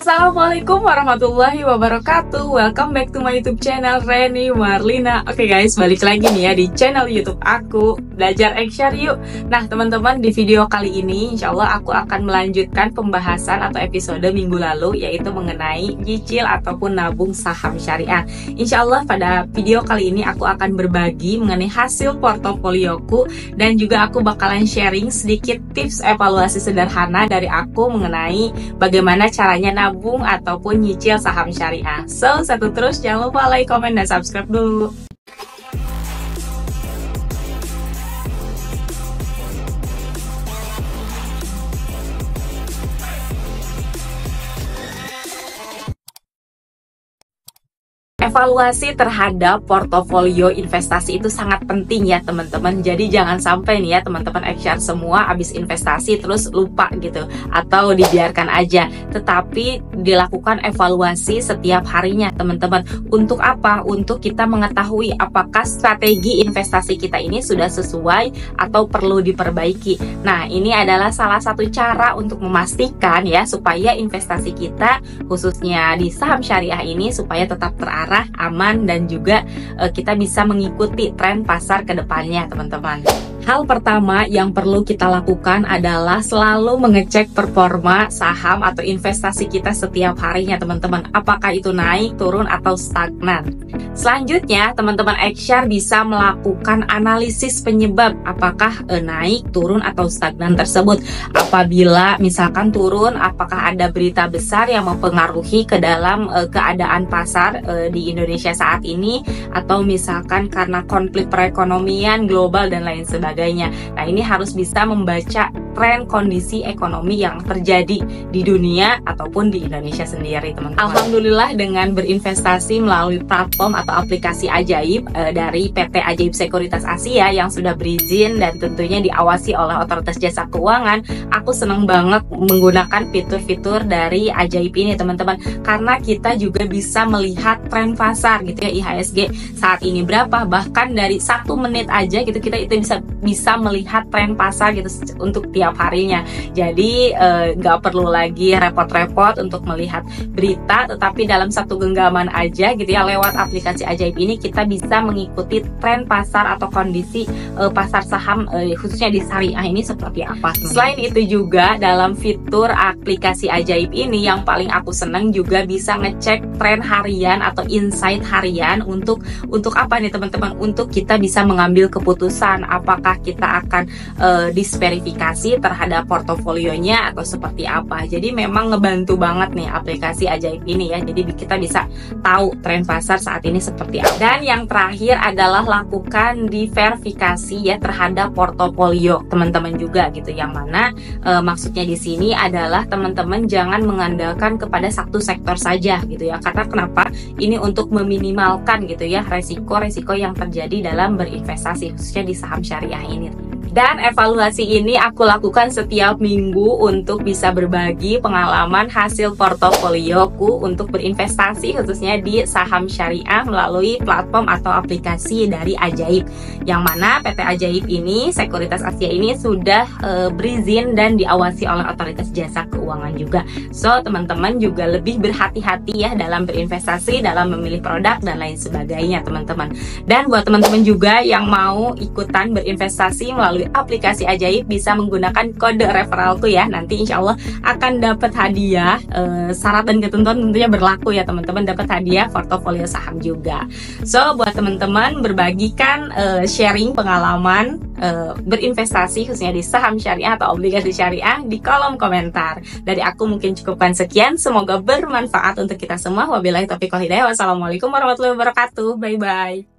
Assalamualaikum warahmatullahi wabarakatuh. Welcome back to my YouTube channel Reni Marlina. Oke guys, balik lagi nih ya di channel YouTube aku, Belajar Eksyar Yuk. Nah teman-teman, di video kali ini insya Allah aku akan melanjutkan pembahasan atau episode minggu lalu, yaitu mengenai nyicil ataupun nabung saham syariah. Insya Allah pada video kali ini aku akan berbagi mengenai hasil portofolioku, dan juga aku bakalan sharing sedikit tips evaluasi sederhana dari aku mengenai bagaimana caranya nabung ataupun nyicil saham syariah. So, satu terus, jangan lupa like, komen, dan subscribe dulu. Evaluasi terhadap portofolio investasi itu sangat penting ya teman-teman. Jadi jangan sampai nih ya teman-teman Eksyar semua habis investasi terus lupa gitu, atau dibiarkan aja. Tetapi dilakukan evaluasi setiap harinya teman-teman. Untuk apa? Untuk kita mengetahui apakah strategi investasi kita ini sudah sesuai atau perlu diperbaiki. Nah, ini adalah salah satu cara untuk memastikan ya supaya investasi kita khususnya di saham syariah ini supaya tetap terarah, aman, dan juga kita bisa mengikuti tren pasar ke depannya teman-teman. Hal pertama yang perlu kita lakukan adalah selalu mengecek performa saham atau investasi kita setiap harinya teman-teman. Apakah itu naik, turun, atau stagnan. Selanjutnya teman-teman Eksyar bisa melakukan analisis penyebab apakah naik, turun, atau stagnan tersebut. Apabila misalkan turun, apakah ada berita besar yang mempengaruhi ke dalam keadaan pasar di Indonesia saat ini, atau misalkan karena konflik perekonomian global dan lain sebagainya. Nah, ini harus bisa membaca tren kondisi ekonomi yang terjadi di dunia ataupun di Indonesia sendiri teman-teman. Alhamdulillah dengan berinvestasi melalui platform atau aplikasi ajaib dari PT Ajaib Sekuritas Asia yang sudah berizin dan tentunya diawasi oleh Otoritas Jasa Keuangan, aku senang banget menggunakan fitur-fitur dari ajaib ini teman-teman, karena kita juga bisa melihat tren pasar gitu ya, IHSG saat ini berapa, bahkan dari 1 menit aja gitu kita itu bisa melihat tren pasar gitu untuk tiap harinya. Jadi nggak perlu lagi repot-repot untuk melihat berita, tetapi dalam satu genggaman aja gitu ya, lewat aplikasi ajaib ini kita bisa mengikuti tren pasar atau kondisi pasar saham khususnya di syariah ini seperti apa. Selain itu juga dalam fitur aplikasi ajaib ini yang paling aku seneng juga bisa ngecek tren harian atau insight harian untuk apa nih teman-teman, untuk kita bisa mengambil keputusan apakah kita akan disverifikasi terhadap portofolionya atau seperti apa. Jadi memang ngebantu banget nih aplikasi ajaib ini ya. Jadi kita bisa tahu tren pasar saat ini seperti apa. Dan yang terakhir adalah lakukan diverifikasi ya terhadap portofolio teman-teman juga gitu. Yang mana maksudnya di sini adalah teman-teman jangan mengandalkan kepada satu sektor saja gitu ya. Karena kenapa? Ini untuk meminimalkan gitu ya resiko-resiko yang terjadi dalam berinvestasi khususnya di saham syariah ini. Dan evaluasi ini aku lakukan setiap minggu untuk bisa berbagi pengalaman hasil portofolioku untuk berinvestasi khususnya di saham syariah melalui platform atau aplikasi dari Ajaib. Yang mana PT Ajaib ini, Sekuritas Asia ini sudah berizin dan diawasi oleh Otoritas Jasa Keuangan juga. So teman-teman juga lebih berhati-hati ya dalam berinvestasi, dalam memilih produk dan lain sebagainya teman-teman. Dan buat teman-teman juga yang mau ikutan berinvestasi melalui aplikasi ajaib bisa menggunakan kode referralku ya. Nanti insya Allah akan dapat hadiah. Syarat dan ketentuan tentunya berlaku ya teman-teman, dapat hadiah portofolio saham juga. So buat teman-teman berbagikan sharing pengalaman berinvestasi khususnya di saham syariah atau obligasi syariah di kolom komentar. Dari aku mungkin cukupkan sekian, semoga bermanfaat untuk kita semua. Wabillahi taufiq wal hidayah. Wassalamualaikum warahmatullahi wabarakatuh. Bye bye.